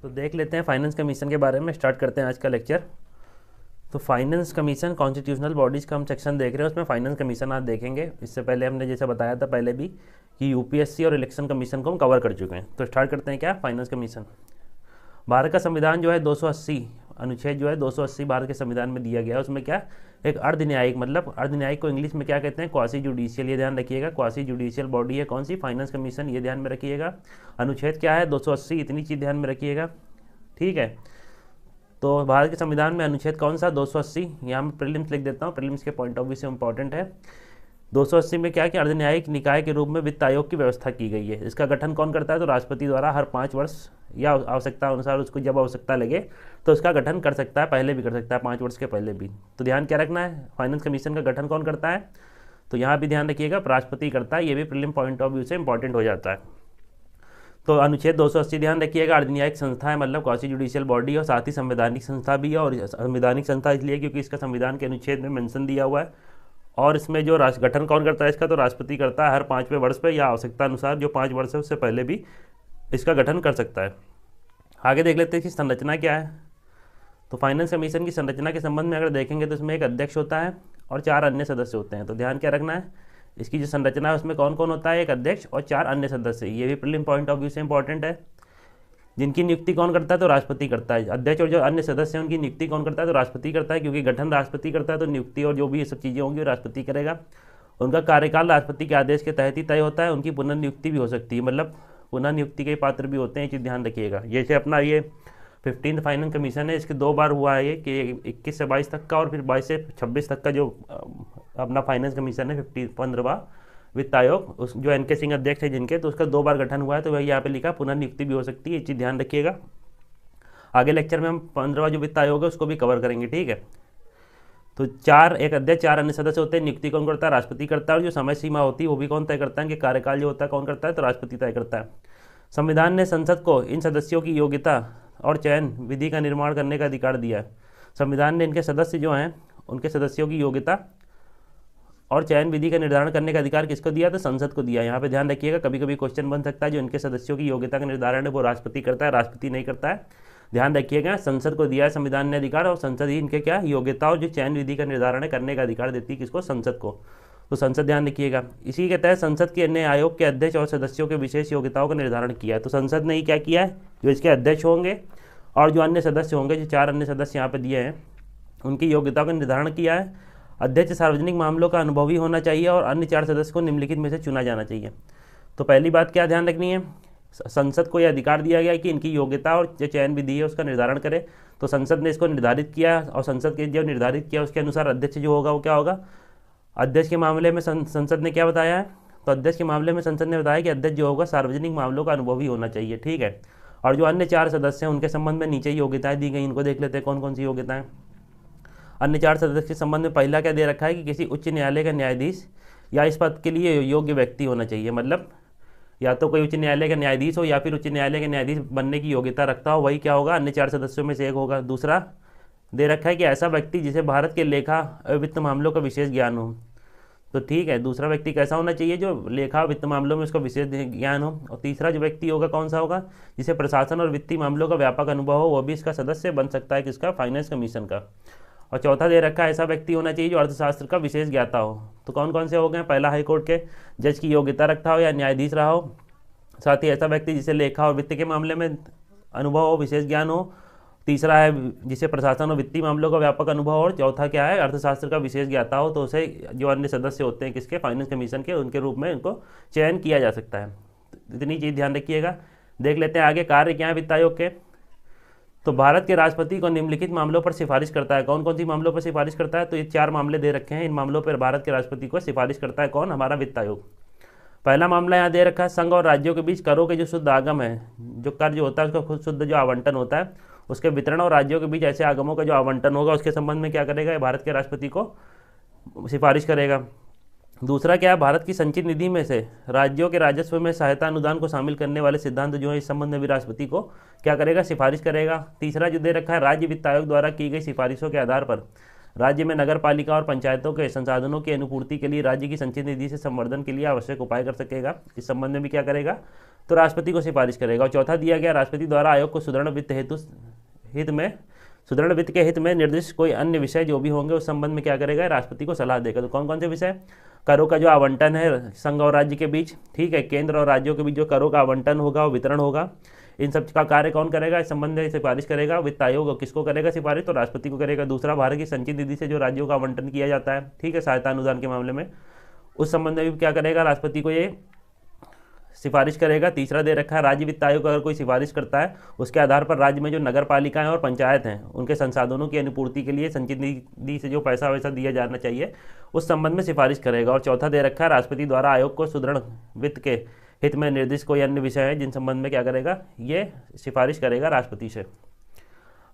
तो देख लेते हैं फाइनेंस कमीशन के बारे में। स्टार्ट करते हैं आज का लेक्चर। तो फाइनेंस कमीशन कॉन्स्टिट्यूशनल बॉडीज़ का हम सेक्शन देख रहे हैं, उसमें फाइनेंस कमीशन आज देखेंगे। इससे पहले हमने जैसे बताया था पहले भी कि यूपीएससी और इलेक्शन कमीशन को हम कवर कर चुके हैं। तो स्टार्ट करते हैं क्या फाइनेंस कमीशन। भारत का संविधान जो है 280 अनुच्छेद जो है 280 भारत के संविधान में दिया गया है। उसमें क्या एक अर्धन्यायिक, मतलब अर्धन्यायिक को इंग्लिश में क्या कहते हैं, क्वासी जुडिशियल, ये ध्यान रखिएगा। क्वासी जुडिशियल बॉडी है कौन सी, फाइनेंस कमीशन, ये ध्यान में रखिएगा। अनुच्छेद क्या है 280, इतनी चीज़ ध्यान में रखिएगा, ठीक है। तो भारत के संविधान में अनुच्छेद कौन सा 280, यहाँ मैं प्रीलिम्स लिख देता हूँ, प्रीलिम्स के पॉइंट ऑफ व्यू से इंपॉर्टेंट है। 280 में क्या कि अर्धन्यायिक निकाय के रूप में वित्त आयोग की व्यवस्था की गई है। इसका गठन कौन करता है, तो राष्ट्रपति द्वारा हर 5 वर्ष या आवश्यकता अनुसार उसको जब आवश्यकता लगे तो उसका गठन कर सकता है, पहले भी कर सकता है, 5 वर्ष के पहले भी। तो ध्यान क्या रखना है, फाइनेंस कमीशन का गठन कौन करता है, तो यहाँ भी ध्यान रखिएगा राष्ट्रपति करता है। ये भी प्रीलिम पॉइंट ऑफ व्यू से इंपॉर्टेंट हो जाता है। तो अनुच्छेद 280 ध्यान रखिएगा, अर्धन्यायिक संस्था है, मतलब क्वासी जुडिशियल बॉडी, और साथ ही संवैधानिक संस्था भी है। और संवैधानिक संस्था इसलिए क्योंकि इसका संविधान के अनुच्छेद में मेंशन दिया हुआ है। और इसमें जो गठन कौन करता है इसका, तो राष्ट्रपति करता है हर 5वें वर्ष पे या आवश्यकता अनुसार, जो 5 वर्ष है उससे पहले भी इसका गठन कर सकता है। आगे देख लेते हैं कि संरचना क्या है। तो फाइनेंस कमीशन की संरचना के संबंध में अगर देखेंगे तो इसमें एक अध्यक्ष होता है और 4 अन्य सदस्य होते हैं। तो ध्यान क्या रखना है, इसकी जो संरचना है उसमें कौन कौन होता है, एक अध्यक्ष और 4 अन्य सदस्य। ये भी प्रीलिम पॉइंट ऑफ व्यू से इंपॉर्टेंट है। जिनकी नियुक्ति कौन करता है, तो राष्ट्रपति करता है। अध्यक्ष और जो अन्य सदस्य हैं उनकी नियुक्ति कौन करता है, तो राष्ट्रपति करता है, क्योंकि गठन राष्ट्रपति करता है तो नियुक्ति और जो भी ये सब चीज़ें होंगी राष्ट्रपति करेगा। उनका कार्यकाल राष्ट्रपति के आदेश के तहत ही तय होता है। उनकी पुनर्नियुक्ति भी हो सकती है, मतलब पुनः नियुक्ति के पात्र भी होते हैं, ये चीज़ ध्यान रखिएगा। जैसे अपना ये 15th फाइनेंस कमीशन है, इसके 2 बार हुआ है ये कि 21 से 22 तक का और फिर 22 से 26 तक का जो अपना फाइनेंस कमीशन है 15वां वित्त आयोग, उस जो एन के सिंह अध्यक्ष है जिनके, तो उसका 2 बार गठन हुआ है। तो वही यहाँ पे लिखा पुनर्नियुक्ति भी हो सकती है, ये चीज़ ध्यान रखिएगा। आगे लेक्चर में हम 15वां जो वित्त आयोग है उसको भी कवर करेंगे, ठीक है। तो 4 एक अध्यक्ष 4 अन्य सदस्य होते हैं। नियुक्ति कौन करता है, राष्ट्रपति करता है। और जो समय सीमा होती है वो भी कौन तय करता है, कि कार्यकाल जो होता है कौन करता है, तो राष्ट्रपति तय करता है। संविधान ने संसद को इन सदस्यों की योग्यता और चयन विधि का निर्माण करने का अधिकार दिया है। संविधान ने इनके सदस्य जो हैं उनके सदस्यों की योग्यता और चयन विधि का निर्धारण करने का अधिकार किसको दिया, तो संसद को दिया। यहाँ पे ध्यान रखिएगा, कभी कभी क्वेश्चन बन सकता है जो इनके सदस्यों की योग्यता का निर्धारण है वो राष्ट्रपति करता है, राष्ट्रपति नहीं करता है। ध्यान रखिएगा, संसद को दिया है संविधान ने अधिकार, और संसद ही इनके क्या योग्यता और जो चयन विधि का निर्धारण है करने का अधिकार देती है किसको, संसद को। तो संसद ध्यान रखिएगा। इसी के तहत संसद के अन्य आयोग के अध्यक्ष और सदस्यों के विशेष योग्यताओं का निर्धारण किया है। तो संसद ने ही क्या किया है, जो इसके अध्यक्ष होंगे और जो अन्य सदस्य होंगे, जो 4 अन्य सदस्य यहाँ पे दिए हैं, उनकी योग्यताओं का निर्धारण किया है। अध्यक्ष सार्वजनिक मामलों का अनुभवी होना चाहिए और अन्य 4 सदस्य को निम्नलिखित में से चुना जाना चाहिए। तो पहली बात क्या ध्यान रखनी है, संसद को यह अधिकार दिया गया है कि इनकी योग्यता और जो चयन विधि है उसका निर्धारण करे। तो संसद ने इसको निर्धारित किया, और संसद के जो निर्धारित किया उसके अनुसार अध्यक्ष जो होगा वो क्या होगा। अध्यक्ष के मामले में संसद ने क्या बताया है, तो अध्यक्ष के मामले में संसद ने बताया कि अध्यक्ष जो होगा सार्वजनिक मामलों का अनुभवी होना चाहिए, ठीक है। और जो अन्य 4 सदस्य हैं उनके संबंध में नीचे योग्यताएं दी गई, इनको देख लेते हैं कौन कौन सी योग्यताएं। अन्य 4 सदस्य के संबंध में पहला क्या दे रखा है कि किसी उच्च न्यायालय का न्यायाधीश या इस पद के लिए योग्य व्यक्ति होना चाहिए, मतलब या तो कोई उच्च न्यायालय का न्यायाधीश हो या फिर उच्च न्यायालय के न्यायाधीश बनने की योग्यता रखता हो, वही क्या होगा, अन्य 4 सदस्यों में से एक होगा। दूसरा दे रखा है कि ऐसा व्यक्ति जिसे भारत के लेखा वित्त मामलों का विशेष ज्ञान हो। तो ठीक है, दूसरा व्यक्ति कैसा होना चाहिए, जो लेखा वित्त मामलों में उसका विशेष ज्ञान हो। और तीसरा जो व्यक्ति होगा कौन सा होगा, जिसे प्रशासन और वित्तीय मामलों का व्यापक अनुभव हो, वो भी इसका सदस्य बन सकता है, किसका, फाइनेंस कमीशन का। और चौथा दे रखा है ऐसा व्यक्ति होना चाहिए जो अर्थशास्त्र का विशेष ज्ञाता हो। तो कौन कौन से हो गए, पहला हाईकोर्ट के जज की योग्यता रखता हो या न्यायाधीश रहा हो, साथ ही ऐसा व्यक्ति जिसे लेखा और वित्त के मामले में अनुभव हो, विशेष ज्ञान हो। तीसरा है जिसे प्रशासन और वित्तीय मामलों का व्यापक अनुभव हो, और चौथा क्या है, अर्थशास्त्र का विशेष ज्ञाता हो। तो उसे जो अन्य सदस्य होते हैं किसके, फाइनेंस कमीशन के, उनके रूप में इनको चयन किया जा सकता है। इतनी चीज़ ध्यान रखिएगा। देख लेते हैं आगे कार्य क्या है वित्त आयोग के। तो भारत के राष्ट्रपति को निम्नलिखित मामलों पर सिफारिश करता है। कौन कौन सी मामलों पर सिफारिश करता है, तो ये 4 मामले दे रखे हैं। इन मामलों पर भारत के राष्ट्रपति को सिफारिश करता है कौन, हमारा वित्त आयोग। पहला मामला यहाँ दे रखा है, संघ और राज्यों के बीच करों के जो शुद्ध आगम है, जो कर जो होता है उसका खुद शुद्ध जो आवंटन होता है, उसके वितरण और राज्यों के बीच ऐसे आगमों का जो आवंटन होगा उसके संबंध में क्या करेगा, भारत के राष्ट्रपति को सिफारिश करेगा। दूसरा क्या है, भारत की संचित निधि में से राज्यों के राजस्व में सहायता अनुदान को शामिल करने वाले सिद्धांत जो है इस संबंध में भी राष्ट्रपति को क्या करेगा, सिफारिश करेगा। तीसरा जो दे रखा है, राज्य वित्त आयोग द्वारा की गई सिफारिशों के आधार पर राज्य में नगर पालिका और पंचायतों के संसाधनों की अनुपूर्ति के लिए राज्य की संचित निधि से संवर्धन के लिए आवश्यक उपाय कर सकेगा। इस संबंध में भी क्या करेगा, तो राष्ट्रपति को सिफारिश करेगा। और चौथा दिया गया, राष्ट्रपति द्वारा आयोग को सुदृढ़ वित्त के हित में निर्दिष्ट कोई अन्य विषय जो भी होंगे उस संबंध में क्या करेगा, राष्ट्रपति को सलाह देगा। तो कौन कौन से विषय, करों का जो आवंटन है संघ और राज्य के बीच, ठीक है, केंद्र और राज्यों के बीच जो करों का आवंटन होगा वो वितरण होगा, इन सब का कार्य कौन करेगा, इस संबंध में सिफारिश करेगा वित्त आयोग। किसको करेगा सिफारिश, तो राष्ट्रपति को करेगा। दूसरा, भारत की संचित निधि से जो राज्यों का आवंटन किया जाता है, ठीक है, सहायता अनुदान के मामले में, उस संबंध में भी क्या करेगा, राष्ट्रपति को ये सिफारिश करेगा। तीसरा दे रखा है, राज्य वित्त आयोग अगर कोई सिफारिश करता है उसके आधार पर राज्य में जो नगर पालिकाएं और पंचायत हैं उनके संसाधनों की अनुपूर्ति के लिए संचित निधि से जो पैसा वैसा दिया जाना चाहिए उस संबंध में सिफारिश करेगा। और चौथा दे रखा है, राष्ट्रपति द्वारा आयोग को सुदृढ़ वित्त के हित में निर्दिष्ट कोई अन्य विषय है जिन संबंध में क्या करेगा, ये सिफारिश करेगा राष्ट्रपति से।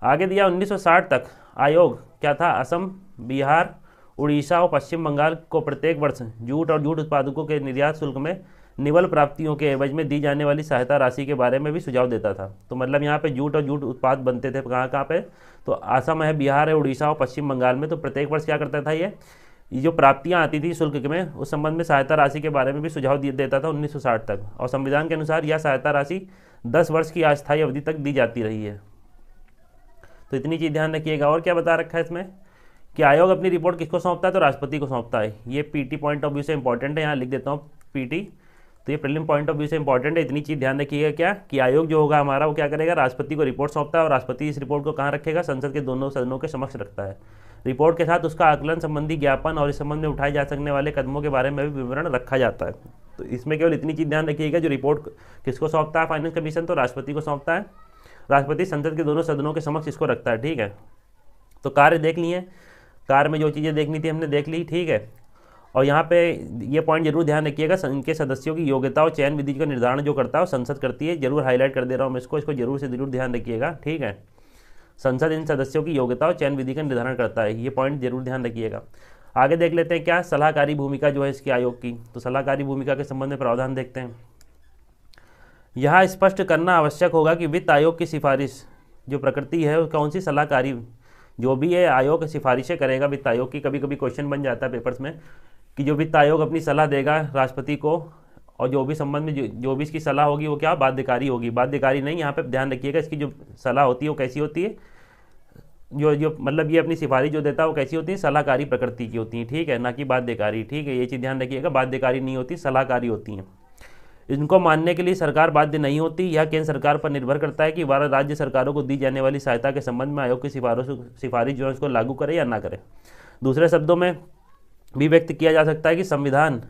आगे दिया 1960 तक आयोग क्या था, असम, बिहार, उड़ीसा और पश्चिम बंगाल को प्रत्येक वर्ष जूट और जूट उत्पादकों के निर्यात शुल्क में निवल प्राप्तियों के एवज में दी जाने वाली सहायता राशि के बारे में भी सुझाव देता था। तो मतलब यहाँ पे जूट और जूट उत्पाद बनते थे कहाँ कहाँ पे, तो असम है, बिहार है, उड़ीसा और पश्चिम बंगाल में। तो प्रत्येक वर्ष क्या करता था, ये जो प्राप्तियाँ आती थी शुल्क में उस संबंध में सहायता राशि के बारे में भी सुझाव देता था 1960 तक। और संविधान के अनुसार यह सहायता राशि 10 वर्ष की अस्थायी अवधि तक दी जाती रही है। तो इतनी चीज़ ध्यान रखिएगा। और क्या बता रखा है इसमें कि आयोग अपनी रिपोर्ट किसको सौंपता है, तो राष्ट्रपति को सौंपता है। ये पीटी पॉइंट ऑफ व्यू से इंपॉर्टेंट है, यहाँ लिख देता हूँ पीटी, तो ये प्रीलिम पॉइंट ऑफ व्यू से इंपॉर्टेंट है। इतनी चीज़ ध्यान रखिएगा क्या कि आयोग जो होगा हमारा वो क्या करेगा, राष्ट्रपति को रिपोर्ट सौंपता है और राष्ट्रपति इस रिपोर्ट को कहाँ रखेगा, संसद के दोनों सदनों के समक्ष रखता है। रिपोर्ट के साथ उसका आकलन संबंधी ज्ञापन और इस संबंध में उठाए जा सकने वाले कदमों के बारे में भी विवरण रखा जाता है। तो इसमें केवल इतनी चीज़ ध्यान रखिएगा, जो रिपोर्ट किसको सौंपता है फाइनेंस कमीशन, तो राष्ट्रपति को सौंपता है। राष्ट्रपति संसद के दोनों सदनों के समक्ष इसको रखता है, ठीक है। तो कार्य देख लिए, कार्य में जो चीज़ें देखनी थी हमने देख ली, ठीक है। और यहाँ पे ये पॉइंट जरूर ध्यान रखिएगा, इनके सदस्यों की योग्यता और चयन विधि का निर्धारण जो करता है वो संसद करती है। जरूर हाईलाइट कर दे रहा हूँ मैं इसको जरूर से जरूर ध्यान रखिएगा, ठीक है। संसद इन सदस्यों की योग्यता और चयन विधि का निर्धारण करता है, ये पॉइंट जरूर ध्यान रखिएगा। आगे देख लेते हैं क्या सलाहकारी भूमिका जो है इसके आयोग की। तो सलाहकारी भूमिका के संबंध में प्रावधान देखते हैं। यहाँ स्पष्ट करना आवश्यक होगा कि वित्त आयोग की सिफारिश जो प्रकृति है वो कौन सी सलाहकारी, जो भी है आयोग सिफारिशें करेगा वित्त आयोग की। कभी कभी क्वेश्चन बन जाता है पेपर्स में कि जो वित्त आयोग अपनी सलाह देगा राष्ट्रपति को, और जो भी संबंध में जो भी इसकी सलाह होगी वो क्या बाध्यकारी होगी। बाध्यकारी नहीं, यहाँ पे ध्यान रखिएगा, इसकी जो सलाह होती है वो कैसी होती है, जो मतलब ये अपनी सिफारिश जो देता है वो कैसी होती है, सलाहकारी प्रकृति की होती है, ठीक है, ना कि बाध्यकारी, ठीक है। ये चीज़ ध्यान रखिएगा, बाध्यकारी नहीं होती, सलाहकारी होती हैं। इनको मानने के लिए सरकार बाध्य नहीं होती। यह केंद्र सरकार पर निर्भर करता है कि वह राज्य सरकारों को दी जाने वाली सहायता के संबंध में आयोग की सिफारिश जो है उसको लागू करे या ना करे। दूसरे शब्दों में भी व्यक्त किया जा सकता है कि संविधान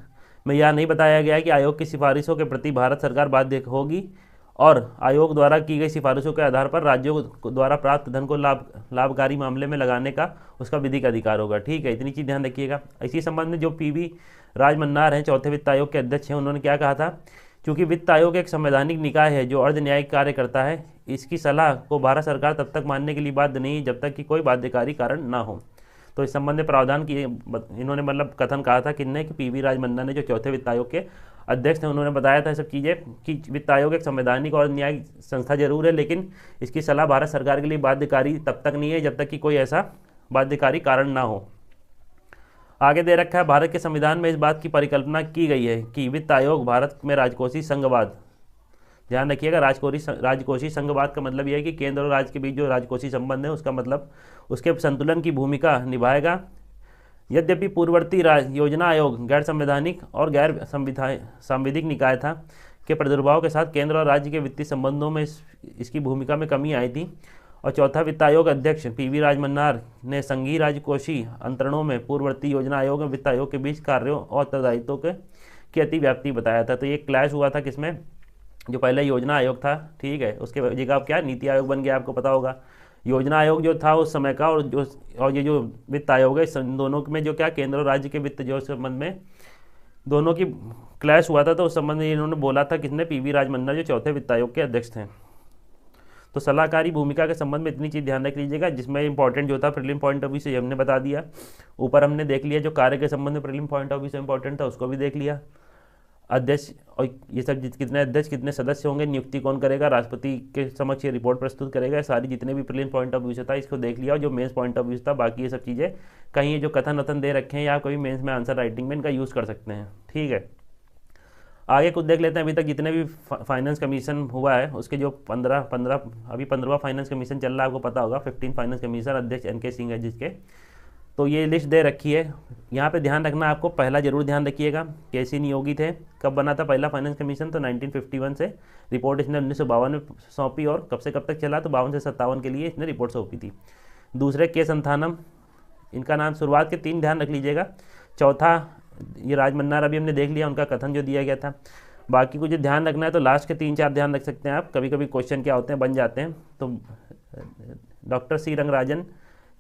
में यह नहीं बताया गया है कि आयोग की सिफारिशों के प्रति भारत सरकार बाध्य होगी और आयोग द्वारा की गई सिफारिशों के आधार पर राज्यों द्वारा प्राप्त धन को लाभकारी मामले में लगाने का उसका विधिक अधिकार होगा, ठीक है। इतनी चीज़ ध्यान रखिएगा। इसी संबंध में जो पीवी राजमन्नार हैं, चौथे वित्त आयोग के अध्यक्ष हैं, उन्होंने क्या कहा था, क्योंकि वित्त आयोग एक संवैधानिक निकाय है जो अर्ध न्यायिक कार्य करता है, इसकी सलाह को भारत सरकार तब तक मानने के लिए बाध्य नहीं जब तक कि कोई बाध्यकारी कारण ना हो। तो इस संबंध में प्रावधान की इन्होंने मतलब कथन कहा था किन्ने कि पीवी राजमन्ना ने, जो चौथे वित्त आयोग के अध्यक्ष थे, उन्होंने बताया था सब चीज़ें कि वित्त आयोग एक संवैधानिक और न्यायिक संस्था जरूर है, लेकिन इसकी सलाह भारत सरकार के लिए बाध्यकारी तब तक नहीं है जब तक कि कोई ऐसा बाध्यकारी कारण ना हो। आगे दे रखा है, भारत के संविधान में इस बात की परिकल्पना की गई है कि वित्त आयोग भारत में राजकोषीय संघवाद, ध्यान रखिएगा, राजकोषीय संघवाद का मतलब यह है कि केंद्र और राज्य के बीच जो राजकोषीय संबंध है उसका मतलब उसके संतुलन की भूमिका निभाएगा। यद्यपि पूर्ववर्ती योजना आयोग गैर संवैधानिक और गैर सांविधिक निकाय था के प्रादुर्भाव के साथ केंद्र और राज्य के वित्तीय संबंधों में इसकी भूमिका में कमी आई थी। और चौथा वित्त आयोग अध्यक्ष पीवी राजमन्नार ने संघीय राजकोषीय अंतरणों में पूर्ववर्ती योजना आयोग और वित्त आयोग के बीच कार्यों और उत्तरदायित्वों की अतिव्याप्ति बताया था। तो ये क्लैश हुआ था किसमें, जो पहले योजना आयोग था, ठीक है, उसके जगह क्या नीति आयोग बन गया, आपको पता होगा। योजना आयोग जो था उस समय का और ये जो वित्त आयोग है, दोनों में जो क्या केंद्र और राज्य के वित्त जो संबंध में दोनों की क्लैश हुआ था। तो उस संबंध में इन्होंने बोला था किसने, पीवी राजमन्ना, जो चौथे वित्त आयोग के अध्यक्ष थे। तो सलाहकारी भूमिका के संबंध में इतनी चीज़ ध्यान रख लीजिएगा, जिसमें इंपॉर्टेंट जो था प्रीलिम पॉइंट ऑफ व्यू से हमने बता दिया। ऊपर हमने देख लिया जो कार्य के संबंध में प्रीलिम पॉइंट ऑफ व्यू से इंपॉर्टेंट था उसको भी देख लिया। अध्यक्ष और ये सब कितने अध्यक्ष कितने सदस्य होंगे, नियुक्ति कौन करेगा, राष्ट्रपति के समक्ष ये रिपोर्ट प्रस्तुत करेगा, सारी जितने भी प्रीलिम पॉइंट ऑफ व्यू से था इसको देख लिया, और जो मेंस पॉइंट ऑफ व्यू था बाकी ये सब चीज़ें कहीं ये जो कथन वथन दे रखे हैं या कोई मेंस में आंसर राइटिंग में इनका यूज़ कर सकते हैं। ठीक है, आगे कुछ देख लेते हैं। अभी तक जितने भी फाइनेंस कमीशन हुआ है उसके जो 15 अभी 15वां फाइनेंस कमीशन चल रहा है, आपको पता होगा 15 फाइनेंस कमीशन अध्यक्ष NK सिंह है जिसके, तो ये लिस्ट दे रखी है। यहाँ पे ध्यान रखना आपको, पहला जरूर ध्यान रखिएगा KC नियोगी थे, कब बना था पहला फाइनेंस कमीशन, तो 1951 से रिपोर्ट इसने 1952 में सौंपी, और कब से कब तक चला, तो 52 से 57 के लिए इसने रिपोर्ट सौंपी थी। दूसरे के संथानम, इनका नाम शुरुआत के 3 ध्यान रख लीजिएगा। चौथा ये राजमन्नार, अभी हमने देख लिया उनका कथन जो दिया गया था। बाकी कुछ ध्यान रखना है तो लास्ट के 3-4 ध्यान रख सकते हैं आप, कभी कभी क्वेश्चन क्या होते हैं बन जाते हैं। तो डॉक्टर C रंगराजन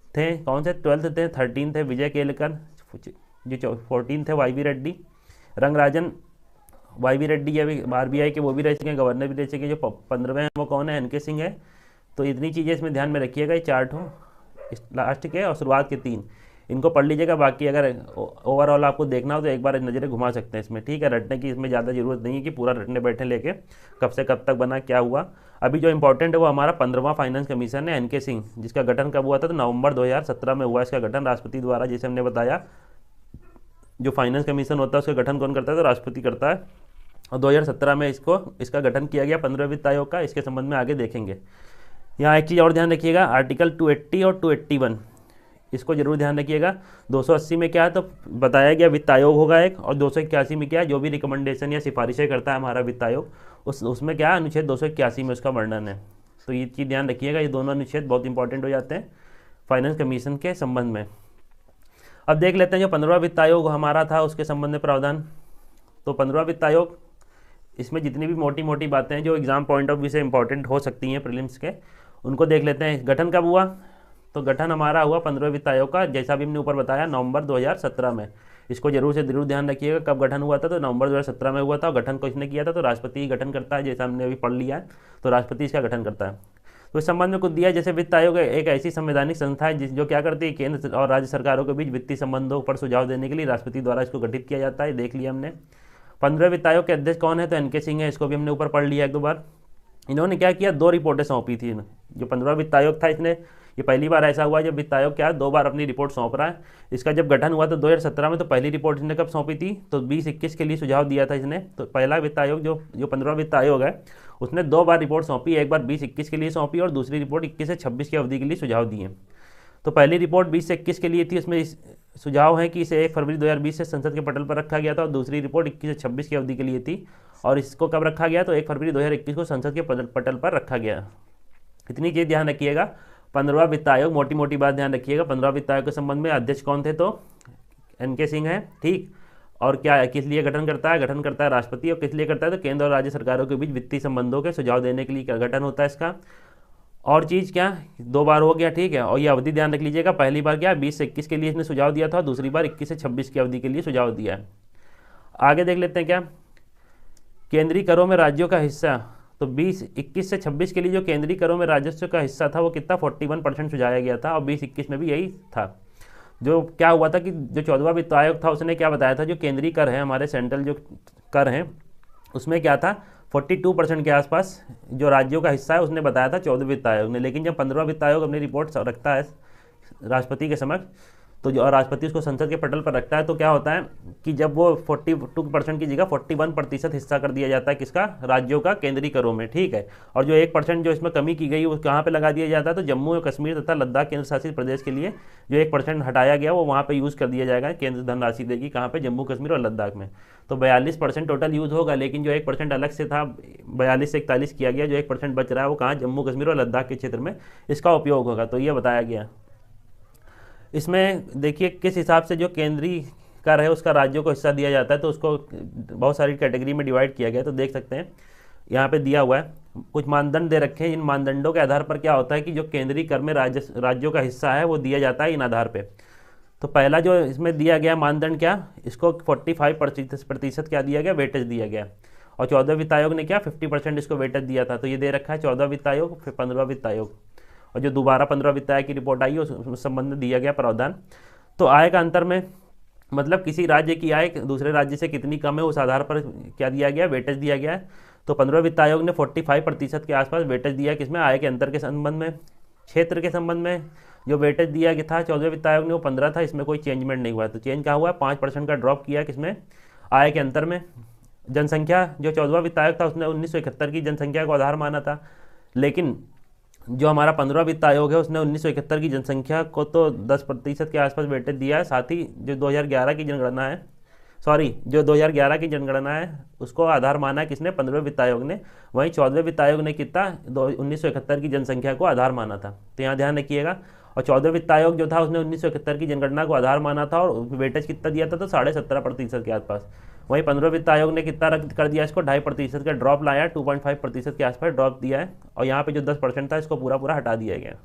थे, कौन से 12th थे, 13 थे विजय केलकर, जो 14 थे YV रेड्डी। रंगराजन YV रेड्डी ये भी RBI के वो भी रह चुके हैं, गवर्नर भी रह चुके हैं। जो 15वें हैं वो कौन है, NK सिंह है। तो इतनी चीज़ें इसमें ध्यान में रखिएगा, ये 4 हो लास्ट के और शुरुआत के 3 इनको पढ़ लीजिएगा। बाकी अगर ओवरऑल आपको देखना हो तो एक बार नज़रें घुमा सकते हैं इसमें। ठीक है, रटने की इसमें ज़्यादा ज़रूरत नहीं है कि पूरा रटने बैठे लेके कब से कब तक बना क्या हुआ। अभी जो इंपॉर्टेंट है वो हमारा 15वां फाइनेंस कमीशन है NK सिंह, जिसका गठन कब हुआ था, तो नवंबर 2017 में हुआ इसका गठन राष्ट्रपति द्वारा। जैसे हमने बताया जो फाइनेंस कमीशन होता है उसका गठन कौन करता है, तो राष्ट्रपति करता है, और 2017 में इसका गठन किया गया 15वें वित्त आयोग का। इसके संबंध में आगे देखेंगे। यहाँ एक चीज़ और ध्यान रखिएगा, आर्टिकल 280 और 281 इसको जरूर ध्यान रखिएगा। 280 में क्या है, तो बताया गया वित्त आयोग होगा एक, और 281 में क्या है, जो भी रिकमेंडेशन या सिफारिशें करता है हमारा वित्त आयोग उसमें क्या है, अनुच्छेद 281 में उसका वर्णन है। तो ये चीज़ ध्यान रखिएगा, ये दोनों अनुच्छेद बहुत इंपॉर्टेंट हो जाते हैं फाइनेंस कमीशन के संबंध में। अब देख लेते हैं जो 15वां वित्त आयोग हमारा था उसके संबंध में प्रावधान। तो 15वां वित्त आयोग, इसमें जितनी भी मोटी मोटी बातें हैं जो एग्जाम पॉइंट ऑफ व्यू से इंपॉर्टेंट हो सकती हैं प्रीलिम्स के, उनको देख लेते हैं। गठन कब हुआ, तो गठन हमारा हुआ 15वें वित्त आयोग का, जैसा भी हमने ऊपर बताया नवंबर 2017 में। इसको जरूर से जरूर ध्यान रखिएगा कब गठन हुआ था, तो नवंबर 2017 में हुआ था। और गठन किसने किया था, तो राष्ट्रपति ही गठन करता है, जैसा हमने अभी पढ़ लिया है, तो राष्ट्रपति इसका गठन करता है। तो इस संबंध में कुछ दिया, जैसे वित्त आयोग एक ऐसी संवैधानिक संस्था है जो क्या करती है, केंद्र और राज्य सरकारों के बीच वित्तीय संबंधों पर सुझाव देने के लिए राष्ट्रपति द्वारा इसको गठित किया जाता है। देख लिया हमने। 15वें वित्त आयोग के अध्यक्ष कौन है, तो NK सिंह है, इसको भी हमने ऊपर पढ़ लिया 1-2 बार। इन्होंने क्या किया, 2 रिपोर्टें सौंपी थी। जो 15वां वित्त आयोग था, इसने ये पहली बार ऐसा हुआ जब वित्त आयोग क्या 2 बार अपनी रिपोर्ट सौंप रहा है। इसका जब गठन हुआ तो 2017 में, तो पहली रिपोर्ट इसने कब सौंपी थी, तो 2021 के लिए सुझाव दिया था इसने। तो पहला वित्त आयोग जो 15वां वित्त आयोग है उसने 2 बार रिपोर्ट सौंपी, एक बार 2021 के लिए सौंपी और दूसरी रिपोर्ट 21 से 26 की अवधि के लिए सुझाव दिए। तो पहली रिपोर्ट 20 से 21 के लिए थी, उसमें सुझाव है कि इसे 1 फरवरी 2020 से संसद के पटल पर रखा गया था, और दूसरी रिपोर्ट 21 से 26 की अवधि के लिए थी, और इसको कब रखा गया, तो 1 फरवरी 2021 को संसद के पटल पर रखा गया। इतनी चीज़ ध्यान रखिएगा। 15वां वित्त आयोग, मोटी मोटी बात ध्यान रखिएगा। 15वां वित्त आयोग के संबंध में अध्यक्ष कौन थे, तो NK सिंह है। ठीक, और क्या किस लिए गठन करता है, गठन करता है राष्ट्रपति। और किस लिए करता है, तो केंद्र और राज्य सरकारों के बीच वित्तीय संबंधों के सुझाव देने के लिए गठन होता है इसका। और चीज़ क्या, 2 बार हो गया। ठीक है, और ये अवधि ध्यान रख लीजिएगा, पहली बार क्या 20 से 21 के लिए इसने सुझाव दिया था, दूसरी बार 21 से 26 की अवधि के लिए सुझाव दिया है। आगे देख लेते हैं क्या, केंद्रीय करों में राज्यों का हिस्सा। तो 21 से 26 के लिए जो केंद्रीय करों में राजस्व का हिस्सा था वो कितना 41% सुझाया गया था, और 20-21 में भी यही था। जो क्या हुआ था कि जो 14वां वित्त आयोग था उसने क्या बताया था, जो केंद्रीय कर है हमारे सेंट्रल जो कर हैं उसमें क्या था 42% के आसपास जो राज्यों का हिस्सा है उसने बताया था 14वें वित्त आयोग ने। लेकिन जब 15वां वित्त आयोग अपनी रिपोर्ट रखता है राष्ट्रपति के समक्ष, तो जो राष्ट्रपति उसको संसद के पटल पर रखता है, तो क्या होता है कि जब वो 42% की जगह 41% हिस्सा कर दिया जाता है किसका, राज्यों का केंद्रीय करों में। ठीक है, और जो 1% जो इसमें कमी की गई वो कहाँ पे लगा दिया जाता है, तो जम्मू और कश्मीर तथा लद्दाख केंद्र शासित प्रदेश के लिए जो 1% हटाया गया वो वहाँ पर यूज़ कर दिया जाएगा। केंद्र धनराशि देगी कहाँ पर, जम्मू कश्मीर और लद्दाख में। तो 42% टोटल यूज़ होगा, लेकिन जो 1% अलग से था 42 से 41 किया गया, जो 1% बच रहा है वो कहाँ, जम्मू कश्मीर और लद्दाख के क्षेत्र में इसका उपयोग होगा। तो ये बताया गया। इसमें देखिए किस हिसाब से जो केंद्रीय कर है उसका राज्यों को हिस्सा दिया जाता है, तो उसको बहुत सारी कैटेगरी में डिवाइड किया गया। तो देख सकते हैं यहाँ पे दिया हुआ है, कुछ मानदंड दे रखे हैं। इन मानदंडों के आधार पर क्या होता है कि जो केंद्रीय कर में राज्यों का हिस्सा है वो दिया जाता है इन आधार पे। तो पहला जो इसमें दिया गया मानदंड क्या, इसको 45% क्या दिया गया, वेटेज दिया गया। और 14वें वित्त आयोग ने क्या 50% इसको वेटेज दिया था। तो ये दे रखा है 14वां वित्त आयोग, फिर 15वां वित्त आयोग, और जो दोबारा 15वां वित्त आयोग की रिपोर्ट आई है उस संबंध में दिया गया प्रावधान। तो आय का अंतर में मतलब किसी राज्य की आय दूसरे राज्य से कितनी कम है उस आधार पर क्या दिया गया, वेटेज दिया गया है। तो 15वें वित्त आयोग ने 45% के आसपास वेटेज दिया है किसमें, आय के अंतर के संबंध में। क्षेत्र के संबंध में जो वेटेज दिया गया था 14वें वित्त आयोग ने वो 15 था, इसमें कोई चेंजमेंट नहीं हुआ। तो चेंज क्या हुआ, 5% का ड्रॉप किया किसमें, आय के अंतर में। जनसंख्या जो 14वां वित्त आयोग था उसने 1971 की जनसंख्या को आधार माना था, लेकिन जो हमारा 15वां वित्त आयोग है उसने 1971 की जनसंख्या को तो 10% के आसपास वेटेज दिया है। साथ ही जो 2011 की जनगणना है, जो 2011 की जनगणना है उसको आधार माना है किसने, 15वें वित्त आयोग ने। वहीं 14वें वित्त आयोग ने कितना 1971 की जनसंख्या को आधार माना था, तो यहाँ ध्यान रखिएगा। और 14वें वित्त आयोग जो था उसने 1971 की जनगणना को आधार माना था और वेटेज कितना दिया था, तो 17.5% के आसपास। वहीं 15वें वित्त आयोग ने कितना रद्द कर दिया इसको, 2.5% का ड्रॉप लाया, 2.5% के आसपास ड्रॉप दिया है। और यहाँ पे जो 10% था इसको पूरा पूरा हटा दिया गया।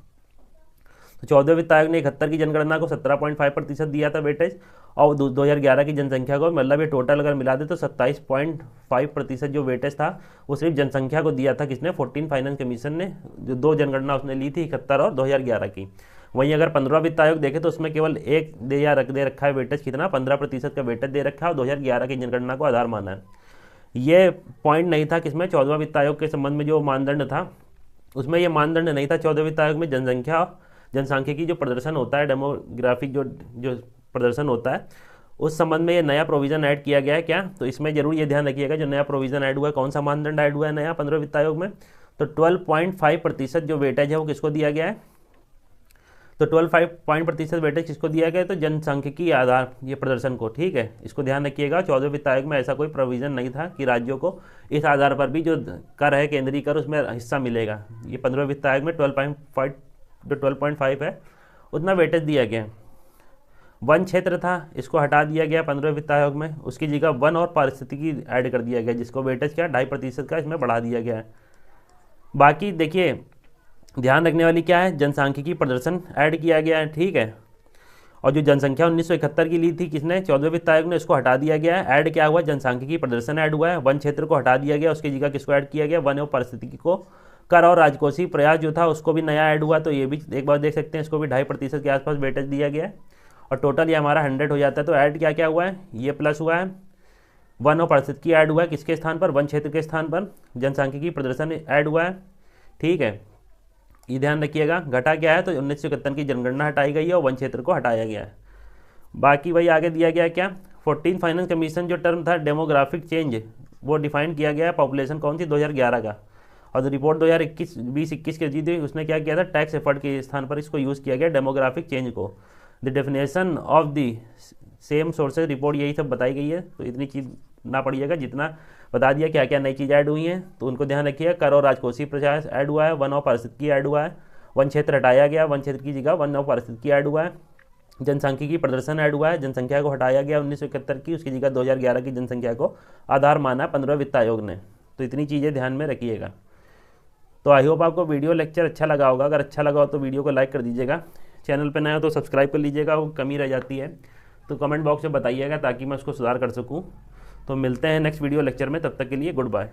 तो 14वें वित्त आयोग ने 71 की जनगणना को 17.5% दिया था वेटेज, और 2011 की जनसंख्या को, मतलब ये टोटल अगर मिला दे तो 27.5% जो वेटेज था वो सिर्फ जनसंख्या को दिया था किसने, 14 फाइनेंस कमीशन ने। जो 2 जनगणना उसने ली थी, 71 और 2011 की। वहीं अगर 15वां वित्त आयोग देखे तो उसमें केवल एक दे रखा है वेटेज कितना, 15% का वेटेज दे रखा है और 2011 की जनगणना को आधार माना है। ये पॉइंट नहीं था किसमें, 14वां वित्त आयोग के संबंध में जो मानदंड था उसमें ये मानदंड नहीं था। 14वें वित्त आयोग में जनसांख्यिकी जो प्रदर्शन होता है, डेमोग्राफिक जो प्रदर्शन होता है, उस संबंध में ये नया प्रोविज़न ऐड किया गया है क्या। तो इसमें जरूर ये ध्यान रखिएगा, जो नया प्रोविज़न ऐड हुआ है, कौन सा मानदंड ऐड हुआ है नया 15वें वित्त आयोग में, तो 12.5% जो वेटेज है वो किसको दिया गया है। तो 12.5% वेटेज किसको दिया गया है, तो जनसांख्यिकी आधार ये प्रदर्शन को, ठीक है, इसको ध्यान रखिएगा। 14वें वित्त आयोग में ऐसा कोई प्रोविज़न नहीं था कि राज्यों को इस आधार पर भी जो कर है केंद्रीय कर उसमें हिस्सा मिलेगा। ये 15वें वित्त आयोग में 12.5 है उतना वेटेज दिया गया। वन क्षेत्र था, इसको हटा दिया गया 15वें वित्त आयोग में, उसकी जगह वन और पारिस्थितिकी ऐड कर दिया गया, जिसको वेटेज क्या 2.5% का इसमें बढ़ा दिया गया है। बाकी देखिए ध्यान रखने वाली क्या है, जनसांख्यिकी प्रदर्शन ऐड किया गया है, ठीक है। और जो जनसंख्या 1971 की ली थी किसने, 14वें वित्त आयोग ने, उसको हटा दिया गया है। ऐड क्या हुआ, जनसांख्यिकी प्रदर्शन ऐड हुआ है, वन क्षेत्र को हटा दिया गया, उसकी जगह किसको ऐड किया गया, वन और पारिस्थितिकी को। कर और राजकोषीय प्रयास जो था उसको भी नया ऐड हुआ, तो ये भी एक बार देख सकते हैं, इसको भी 2.5% के आसपास वेटेज दिया गया है। और टोटल ये हमारा 100 हो जाता है। तो ऐड क्या क्या हुआ है, ये प्लस हुआ है, वन और पारिस्थितिकी ऐड हुआ है किसके स्थान पर, वन क्षेत्र के स्थान पर। जनसांख्यिकी प्रदर्शन ऐड हुआ है, ठीक है, ये ध्यान रखिएगा। घटा क्या है, तो 1971 की जनगणना हटाई गई है और वन क्षेत्र को हटाया गया है। बाकी वही आगे दिया गया क्या, 14 फाइनेंस कमीशन जो टर्म था डेमोग्राफिक चेंज, वो डिफाइन किया गया है। पॉपुलेशन कौन सी, 2011 का। और रिपोर्ट 2021 की दी थी, उसने क्या किया था, टैक्स एफर्ट के स्थान पर इसको यूज़ किया गया डेमोग्राफिक चेंज को। The definition of the same sources report यही सब बताई गई है। तो इतनी चीज़ ना पड़िएगा, जितना बता दिया क्या क्या नई चीज़ ऐड हुई हैं, तो उनको ध्यान रखिएगा। कर और राजकोषीय प्रयास ऐड हुआ है, वन और पारिस्थितिकी ऐड हुआ है, वन क्षेत्र हटाया गया, वन क्षेत्र की जगह वन और पारिस्थितिकी ऐड हुआ है। जनसांख्यिकी प्रदर्शन ऐड हुआ है, जनसंख्या को हटाया गया 1971 की, उसकी जगह 2011 की जनसंख्या को आधार माना 15वें वित्त आयोग ने। तो इतनी चीज़ें ध्यान में रखिएगा। तो आई होप आपको वीडियो लेक्चर अच्छा लगा होगा। अगर अच्छा लगा हो तो वीडियो को लाइक कर दीजिएगा, चैनल पर नया हो तो सब्सक्राइब कर लीजिएगा, वो कमी रह जाती है तो कमेंट बॉक्स में बताइएगा ताकि मैं उसको सुधार कर सकूँ। तो मिलते हैं नेक्स्ट वीडियो लेक्चर में, तब तक के लिए गुड बाय।